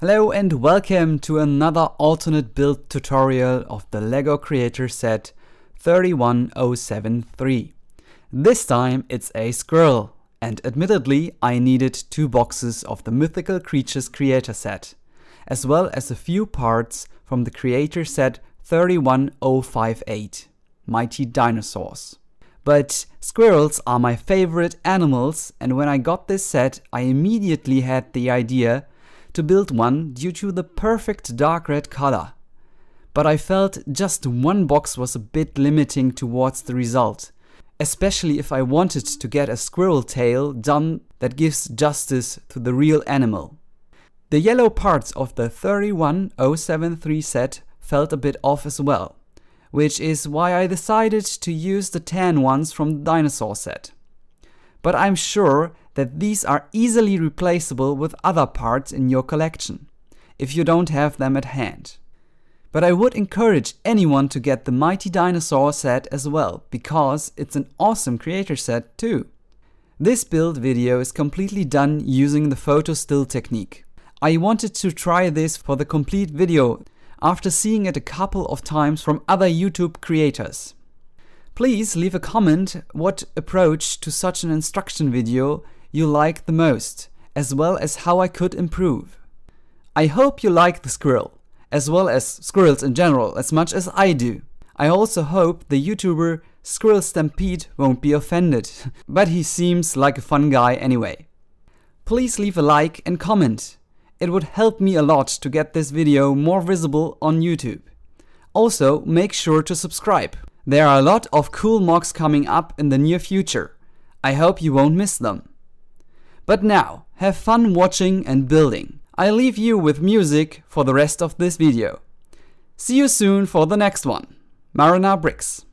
Hello and welcome to another alternate build tutorial of the LEGO Creator Set 31073. This time it's a squirrel, and admittedly I needed 2 boxes of the Mythical Creatures Creator Set, as well as a few parts from the Creator Set 31058, Mighty Dinosaurs. But squirrels are my favorite animals, and when I got this set I immediately had the idea to build one due to the perfect dark red color. But I felt just one box was a bit limiting towards the result, especially if I wanted to get a squirrel tail done that gives justice to the real animal. The yellow parts of the 31073 set felt a bit off as well, which is why I decided to use the tan ones from the Dinosaur set. But I'm sure that these are easily replaceable with other parts in your collection, if you don't have them at hand. But I would encourage anyone to get the Mighty Dinosaur set as well, because it's an awesome creator set too. This build video is completely done using the photo still technique. I wanted to try this for the complete video after seeing it a couple of times from other YouTube creators. Please leave a comment what approach to such an instruction video you like the most, as well as how I could improve. I hope you like the squirrel, as well as squirrels in general, as much as I do. I also hope the YouTuber Squirrel Stampede won't be offended, but he seems like a fun guy anyway. Please leave a like and comment. It would help me a lot to get this video more visible on YouTube. Also, make sure to subscribe. There are a lot of cool MOCs coming up in the near future. I hope you won't miss them. But now, have fun watching and building. I leave you with music for the rest of this video. See you soon for the next one. Marina Bricks.